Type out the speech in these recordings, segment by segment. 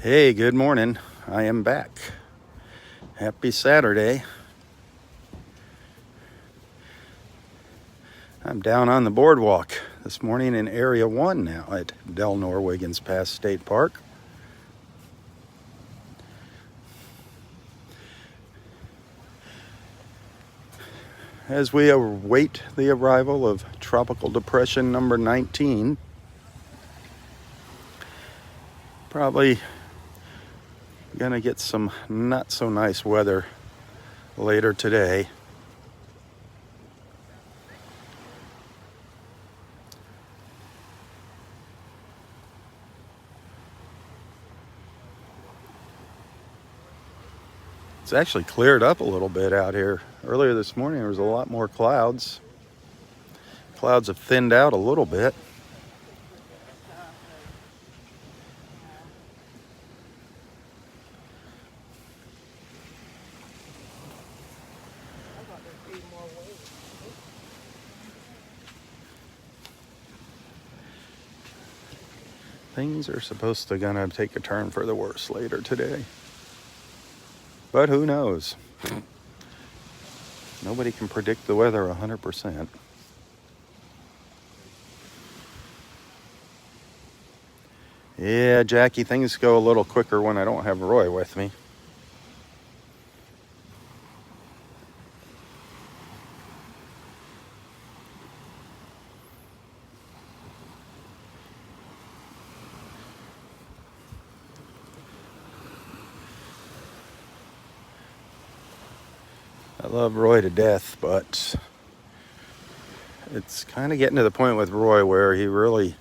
Hey, good morning. I am back. Happy Saturday. I'm down on the boardwalk this morning in Area 1 now at Delnor-Wiggins Pass State Park. As we await the arrival of Tropical Depression number 19, probably gonna get some not so nice weather later today. It's actually cleared up a little bit out here. Earlier this morning there was a lot more clouds. Clouds have thinned out a little bit. Things are supposed to gonna take a turn for the worse later today. But who knows? Nobody can predict the weather 100%. Yeah, Jackie, things go a little quicker when I don't have Roy with me. I love Roy to death, but it's kind of getting to the point with Roy where he really,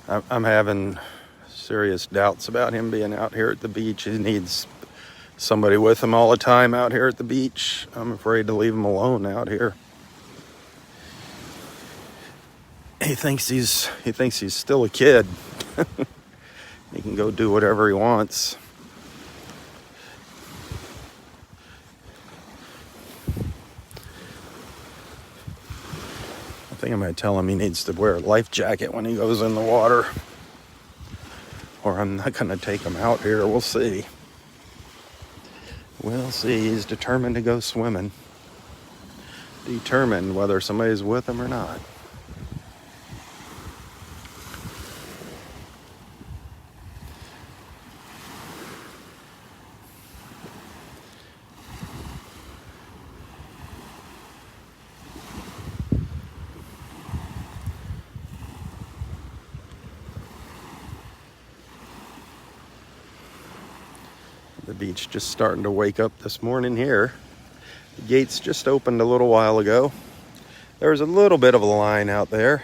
I'm having serious doubts about him being out here at the beach. He needs somebody with him all the time out here at the beach. I'm afraid to leave him alone out here. He thinks he's still a kid. He can go do whatever he wants. I think I'm going to tell him he needs to wear a life jacket when he goes in the water. Or I'm not going to take him out here. We'll see. We'll see. He's determined to go swimming. Determined whether somebody's with him or not. The beach just starting to wake up this morning here. The gates just opened a little while ago. There was a little bit of a line out there.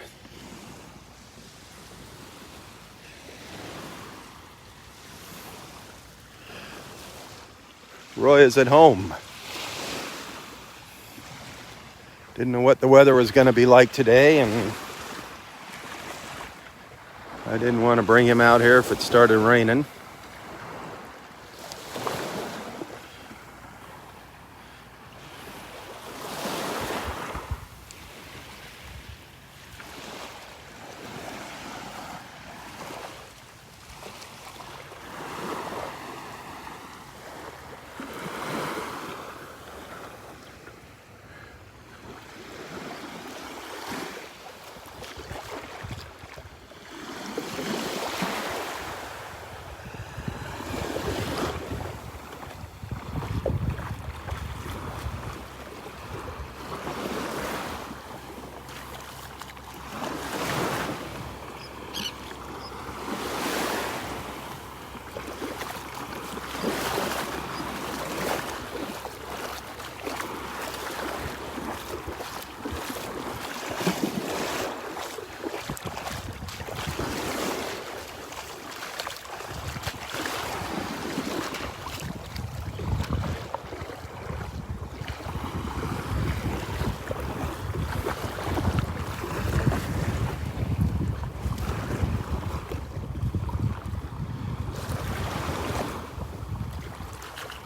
Roy is at home. Didn't know what the weather was going to be like today, and I didn't want to bring him out here if it started raining.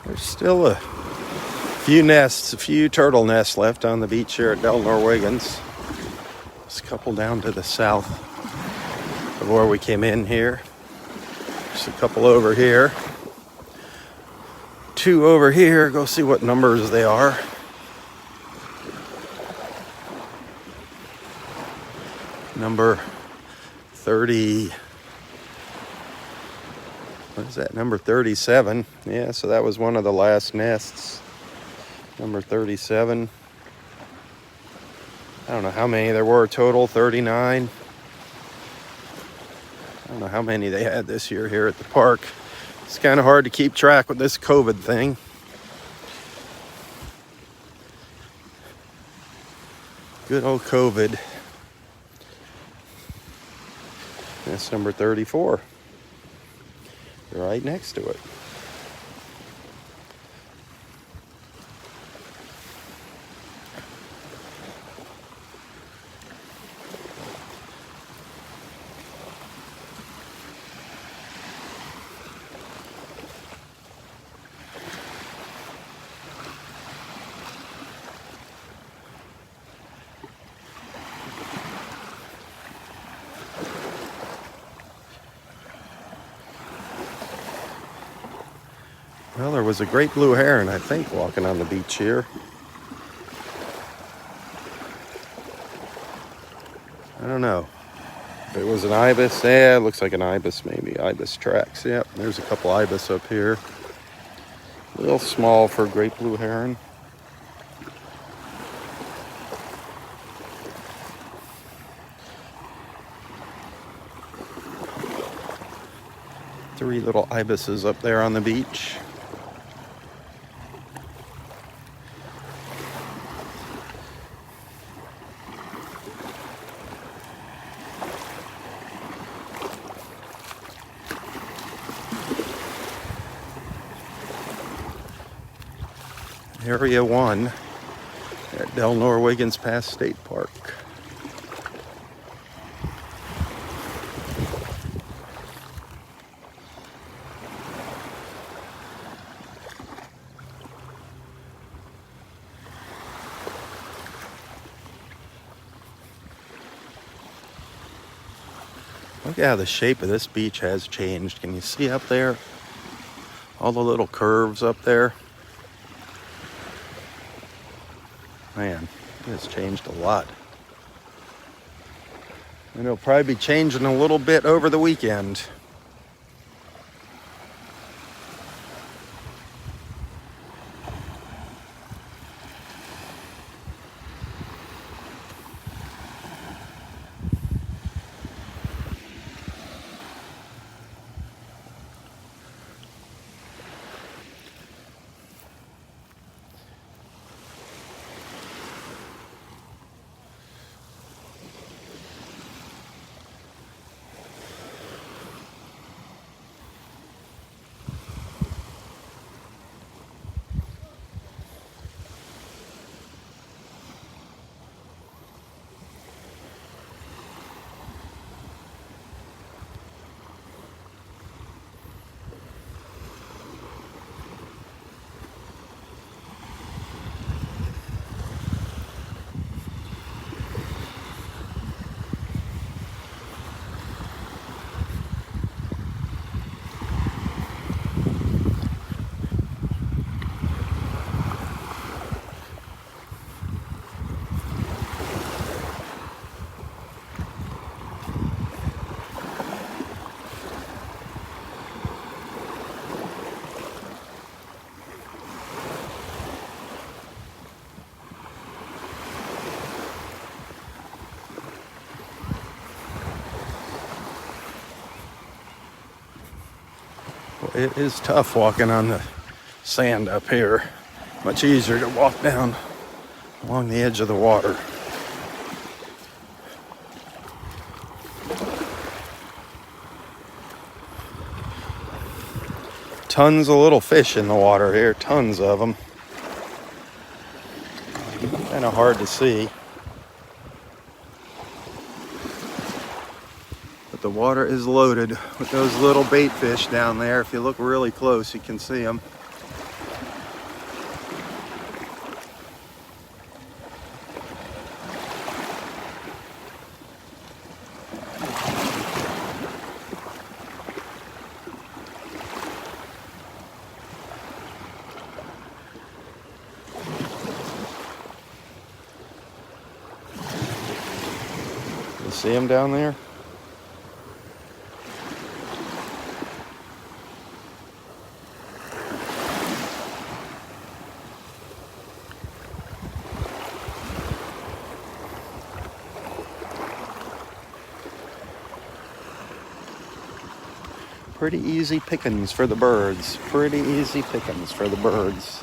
There's still a few turtle nests left on the beach here at Delnor-Wiggins. There's a couple down to the south of where we came in here. There's a couple over here. 2 over here. Go see what numbers they are. Number 30. What is that? Number 37. Yeah, so that was one of the last nests. Number 37. I don't know how many there were total. 39. I don't know how many they had this year here at the park. It's kind of hard to keep track with this COVID thing. Good old COVID. That's number 34. Right next to it. Well, there was a great blue heron, I think, walking on the beach here. I don't know. If it was an ibis, yeah, it looks like an ibis maybe. Ibis tracks, yep. There's a couple ibis up here. A little small for a great blue heron. Three little ibises up there on the beach. Area 1 at Delnor-Wiggins Pass State Park. Look at how the shape of this beach has changed. Can you see up there? All the little curves up there. Man, it has changed a lot. And it'll probably be changing a little bit over the weekend. It is tough walking on the sand up here. Much easier to walk down along the edge of the water. Tons of little fish in the water here, tons of them. Kind of hard to see. The water is loaded with those little bait fish down there. If you look really close, you can see them. You see them down there? Pretty easy pickings for the birds. Pretty easy pickings for the birds.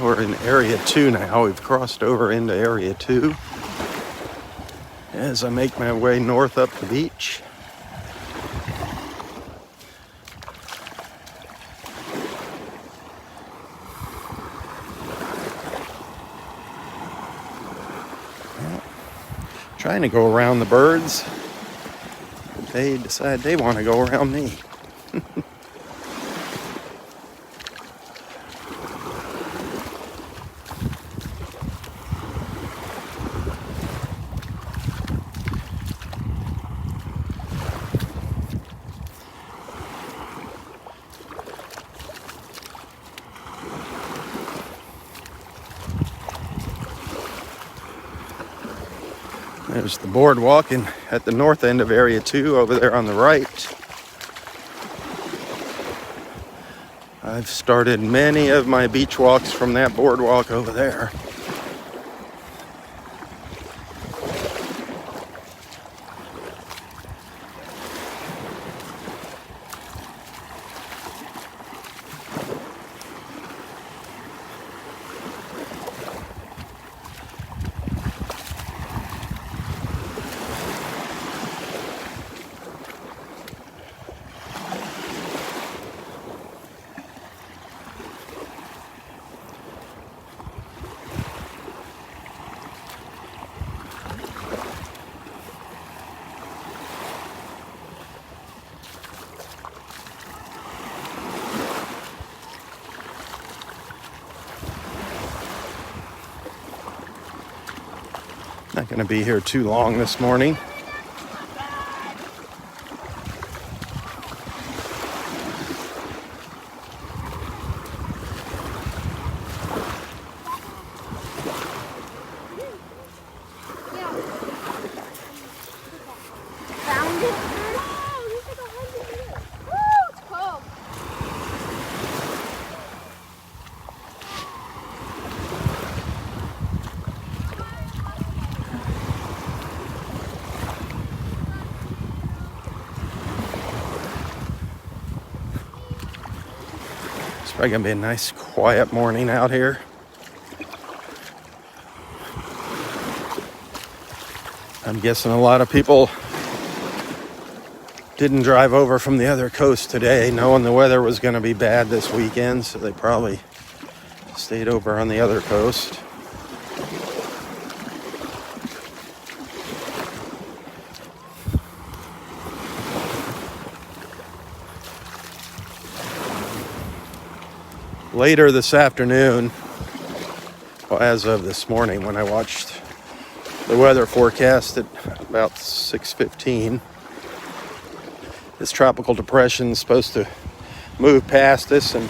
We're in Area 2 now. We've crossed over into Area 2 as I make my way north up the beach. Well, trying to go around the birds. They decide they want to go around me. There's the boardwalk at the north end of Area 2 over there on the right. I've started many of my beach walks from that boardwalk over there. Not going to be here too long this morning. It's probably going to be a nice quiet morning out here. I'm guessing a lot of people didn't drive over from the other coast today, knowing the weather was going to be bad this weekend, so they probably stayed over on the other coast. Later this afternoon, well, as of this morning when I watched the weather forecast at about 6:15, this tropical depression is supposed to move past us and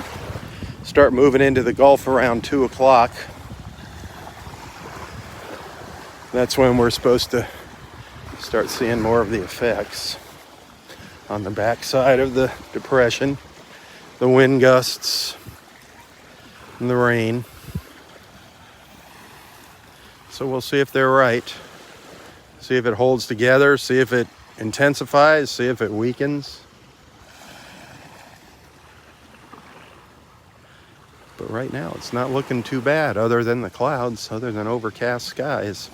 start moving into the Gulf around 2 o'clock. That's when we're supposed to start seeing more of the effects on the backside of the depression, the wind gusts and the rain. So we'll see if they're right. See if it holds together, see if it intensifies, see if it weakens. But right now it's not looking too bad, other than the clouds, other than overcast skies.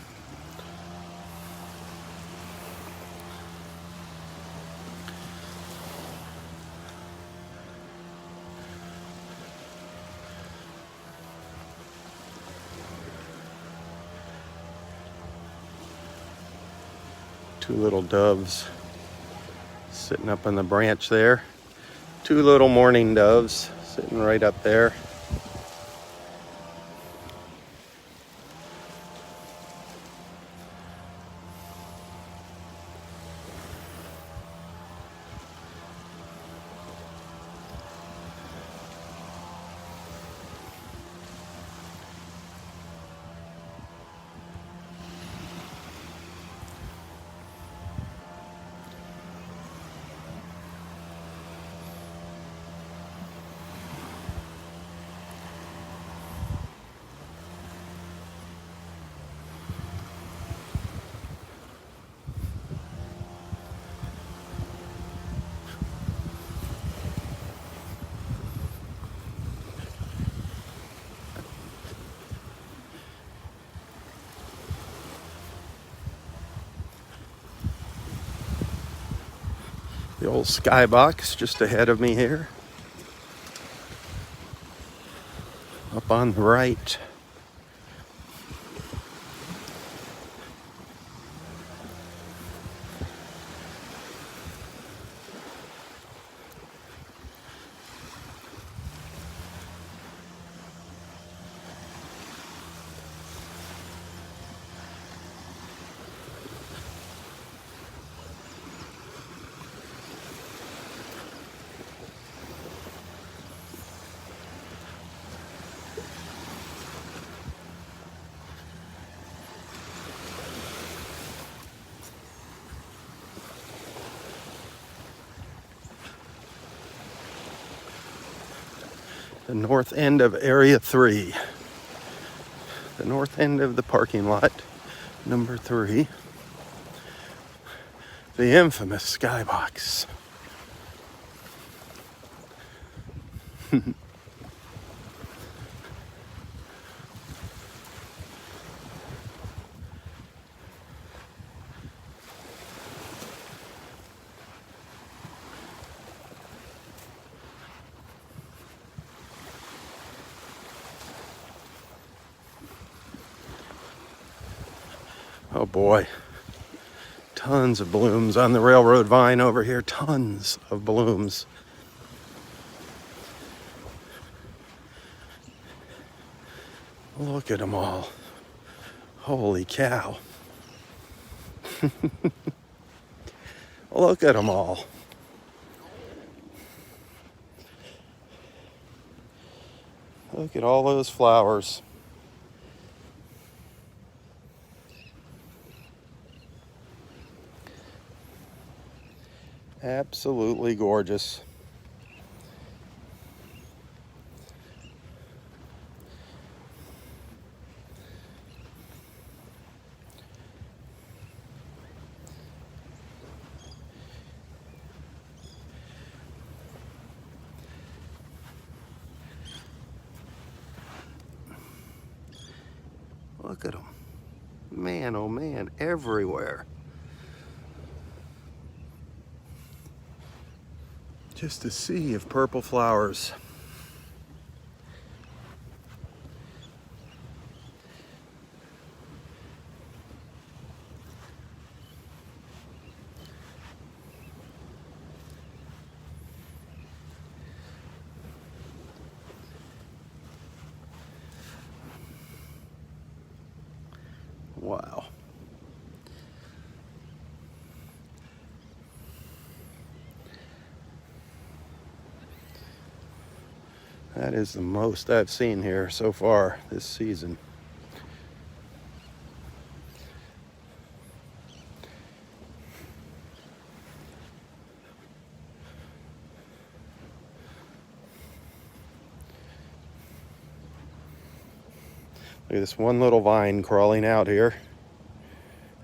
Two little doves sitting up on the branch there. Two little mourning doves sitting right up there. The old skybox just ahead of me here. Up on the right. The north end of Area 3. The north end of the parking lot, number 3. The infamous skybox. Oh boy, tons of blooms on the railroad vine over here, tons of blooms. Look at them all. Holy cow. Look at them all. Look at all those flowers. Absolutely gorgeous. Look at them. Man, oh man, everywhere. Just a sea of purple flowers. Wow. That is the most I've seen here so far this season. Look at this one little vine crawling out here.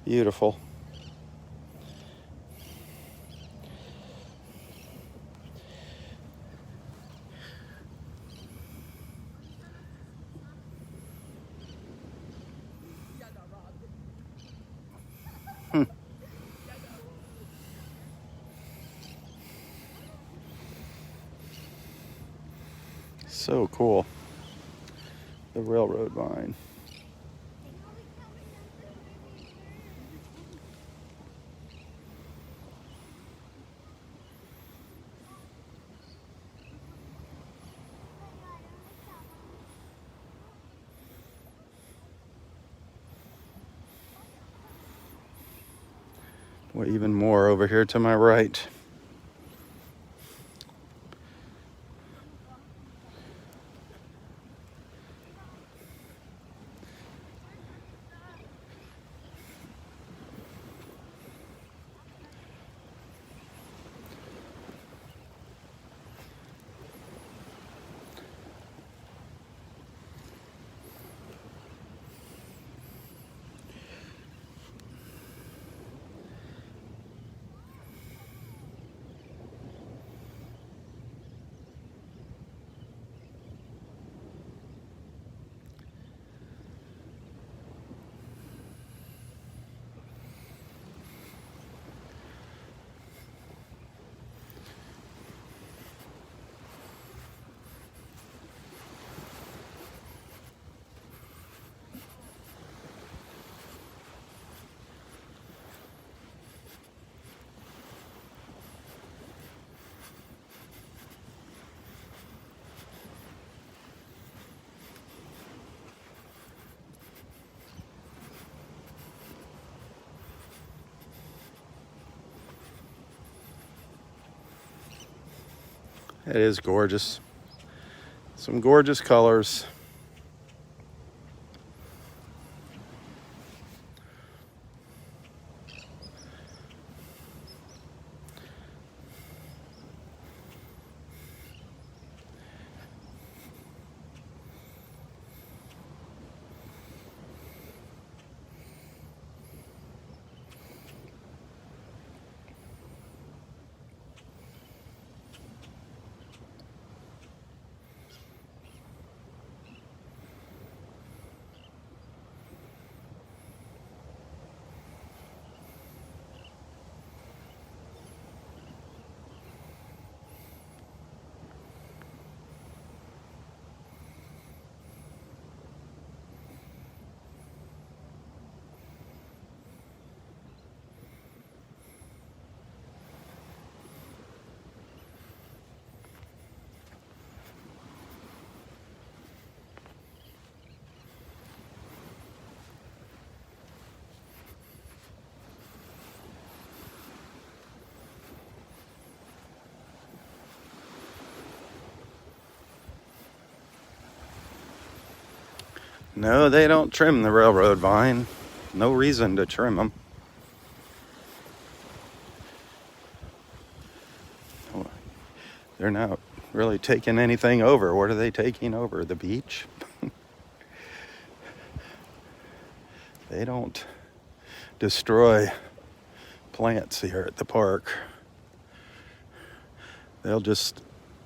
Beautiful. So cool. The railroad vine. Well, even more over here to my right. It is gorgeous. Some gorgeous colors. No, they don't trim the railroad vine. No reason to trim them. They're not really taking anything over. What are they taking over? The beach? They don't destroy plants here at the park. The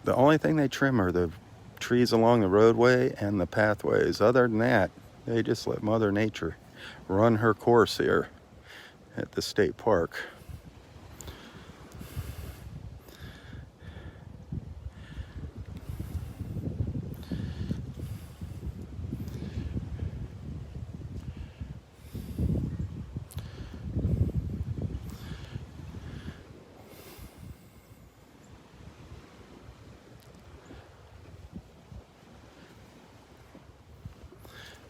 only thing they trim are the trees along the roadway and the pathways. Other than that, they just let Mother Nature run her course here at the state park.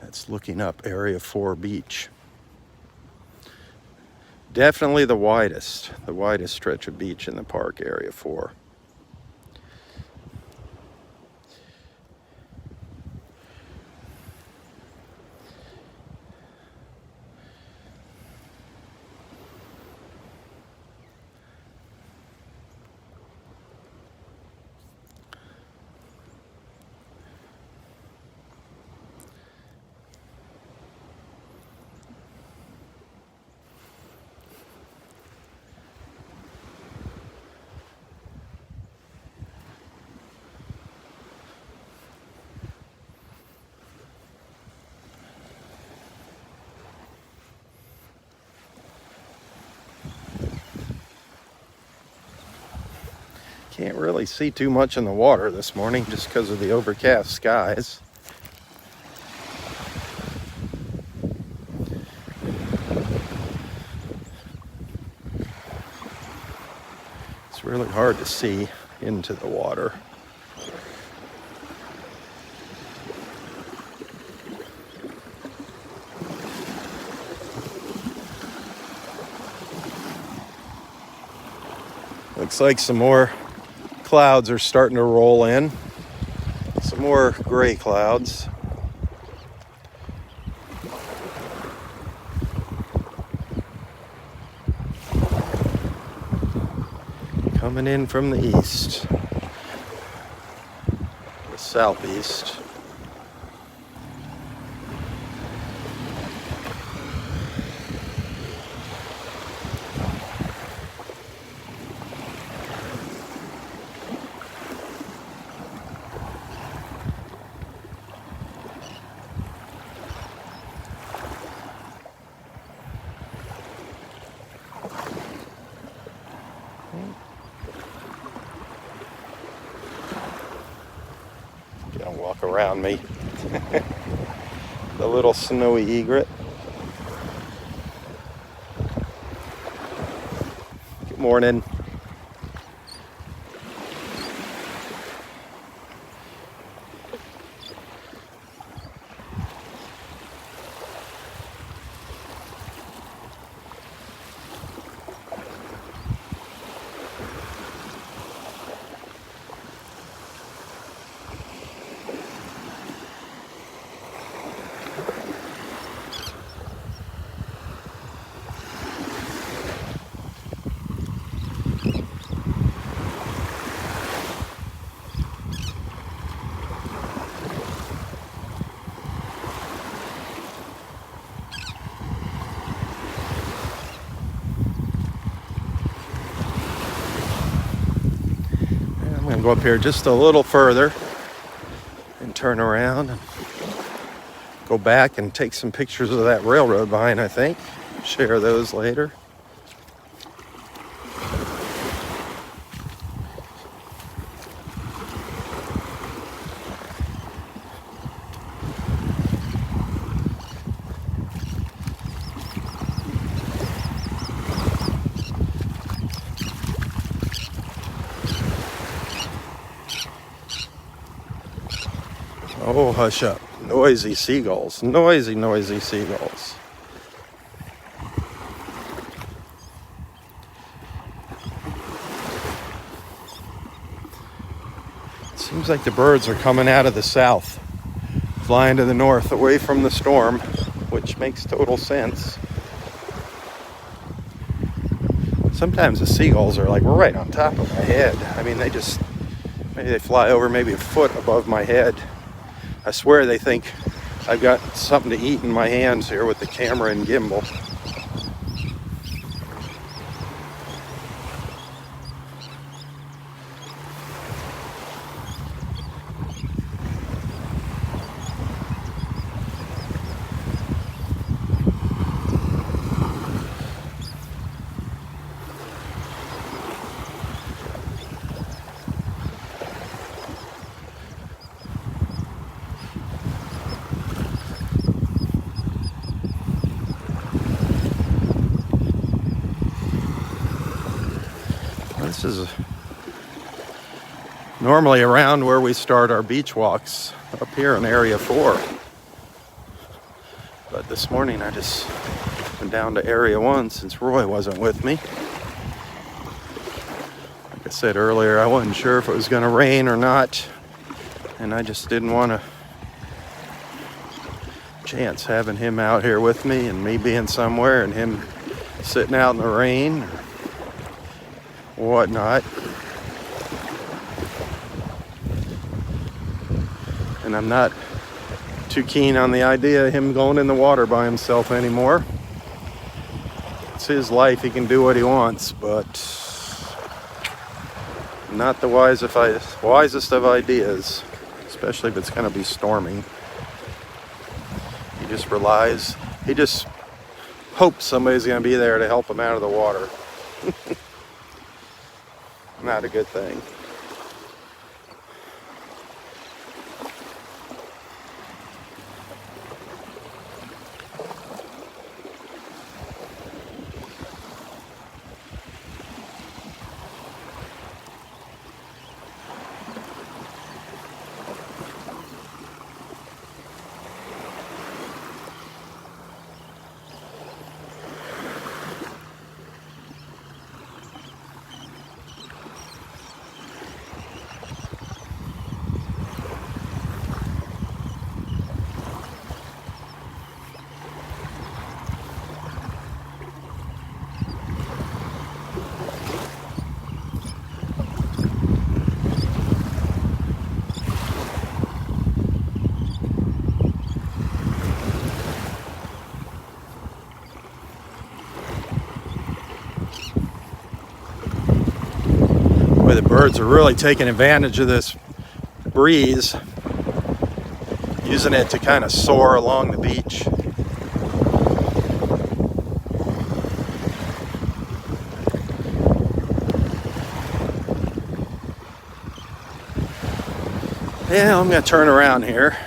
That's looking up Area 4 beach. Definitely the widest stretch of beach in the park, Area 4. Can't really see too much in the water this morning just because of the overcast skies. It's really hard to see into the water. Looks like some more clouds are starting to roll in. Some more gray clouds. Coming in from the east, the southeast. Gonna walk around me. The little snowy egret. Good morning. go up here just a little further and turn around and go back and take some pictures of that railroad vine, I think. Share those later. Oh, hush up. Noisy seagulls. Noisy, noisy seagulls. Seems like the birds are coming out of the south, flying to the north, away from the storm, which makes total sense. Sometimes the seagulls are like right on top of my head. I mean, maybe they fly over maybe a foot above my head. I swear they think I've got something to eat in my hands here with the camera and gimbal. This is normally around where we start our beach walks up here in Area 4. But this morning I just went down to Area 1 since Roy wasn't with me. Like I said earlier, I wasn't sure if it was going to rain or not. And I just didn't want to chance having him out here with me and me being somewhere and him sitting out in the rain or whatnot. And I'm not too keen on the idea of him going in the water by himself anymore. It's his life, he can do what he wants, but not the wisest of ideas, especially if it's going to be stormy. He just hopes somebody's going to be there to help him out of the water. Not a good thing. The birds are really taking advantage of this breeze, using it to kind of soar along the beach. Yeah, I'm going to turn around here.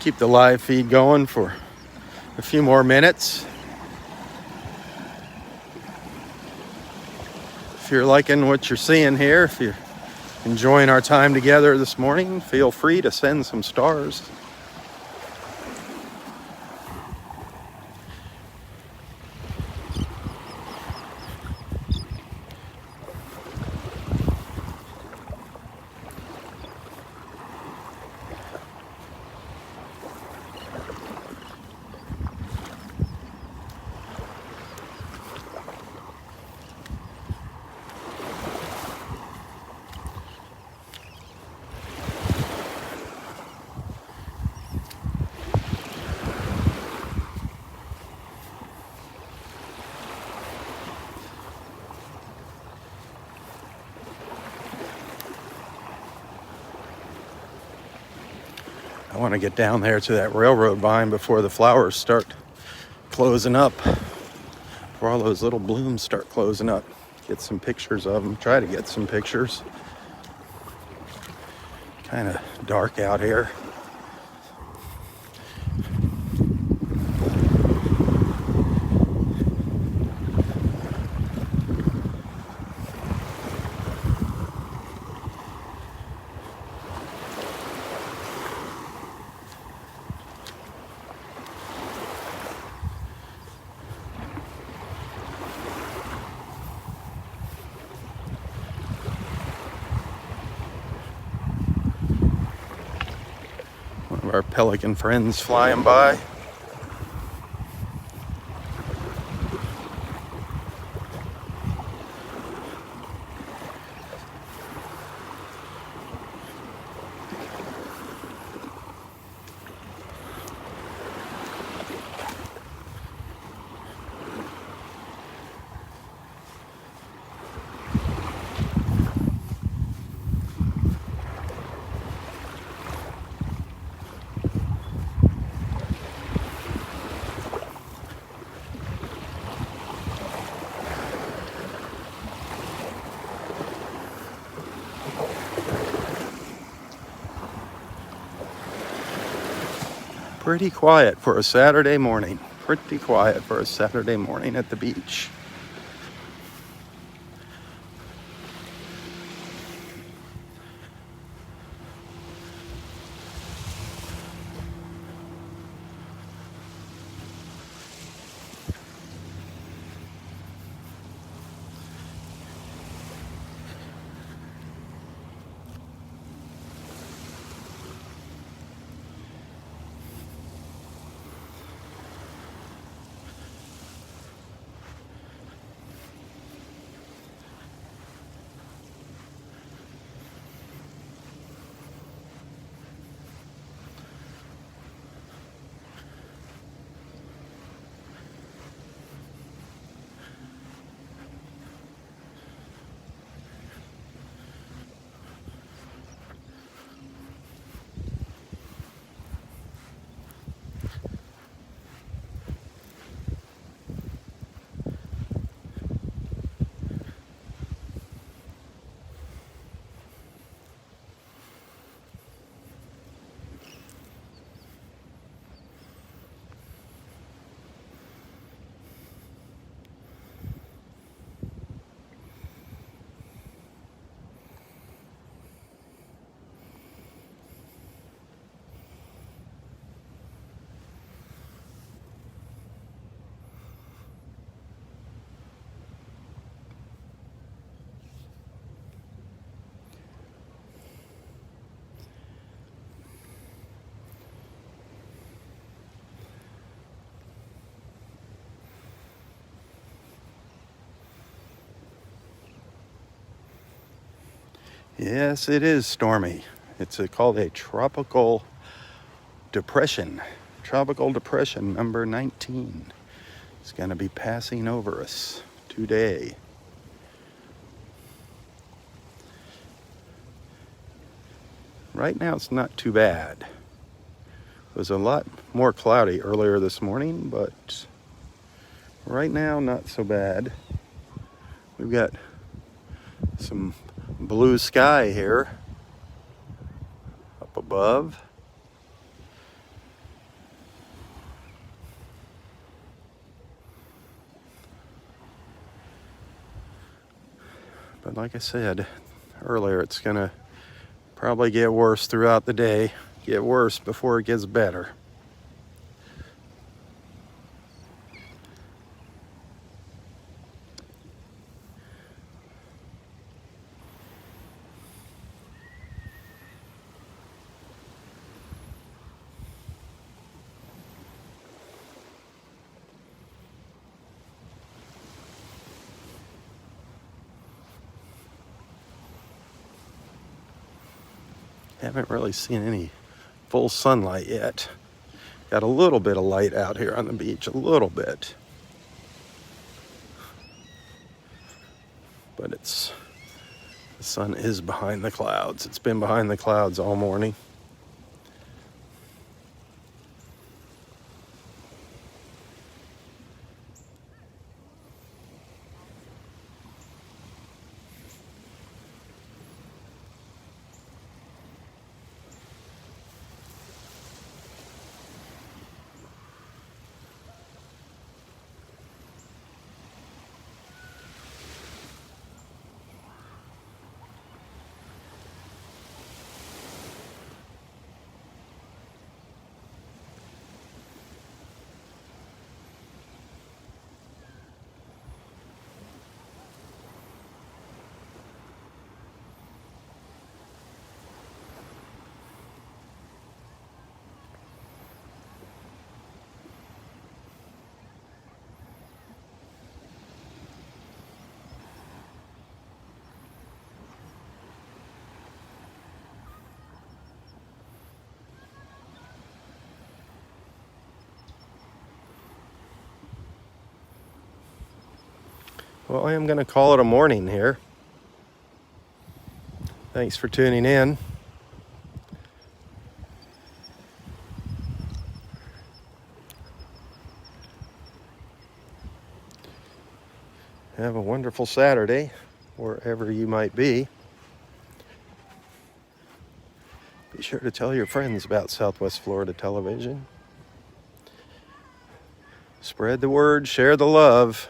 Keep the live feed going for a few more minutes. If you're liking what you're seeing here, if you're enjoying our time together this morning, feel free to send some stars. I want to get down there to that railroad vine before the flowers start closing up. Before all those little blooms start closing up. Get some pictures of them. Try to get some pictures. Kind of dark out here. One of our pelican friends flying by. Pretty quiet for a Saturday morning. Pretty quiet for a Saturday morning at the beach. Yes, it is stormy. It's called a tropical depression. Tropical depression number 19. It's going to be passing over us today. Right now it's not too bad. It was a lot more cloudy earlier this morning, but right now not so bad. We've got some blue sky here up above. But like I said earlier, it's gonna probably get worse throughout the day. Get worse before it gets better. Haven't really seen any full sunlight yet. Got a little bit of light out here on the beach, a little bit. But the sun is behind the clouds. It's been behind the clouds all morning. Well, I am going to call it a morning here. Thanks for tuning in. Have a wonderful Saturday, wherever you might be. Be sure to tell your friends about Southwest Florida Television. Spread the word, share the love.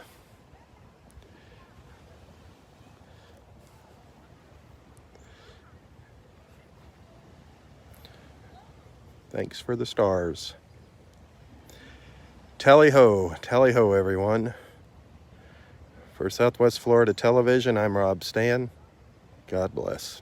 Thanks for the stars. Tally-ho, everyone. For Southwest Florida Television, I'm Robb Stan. God bless.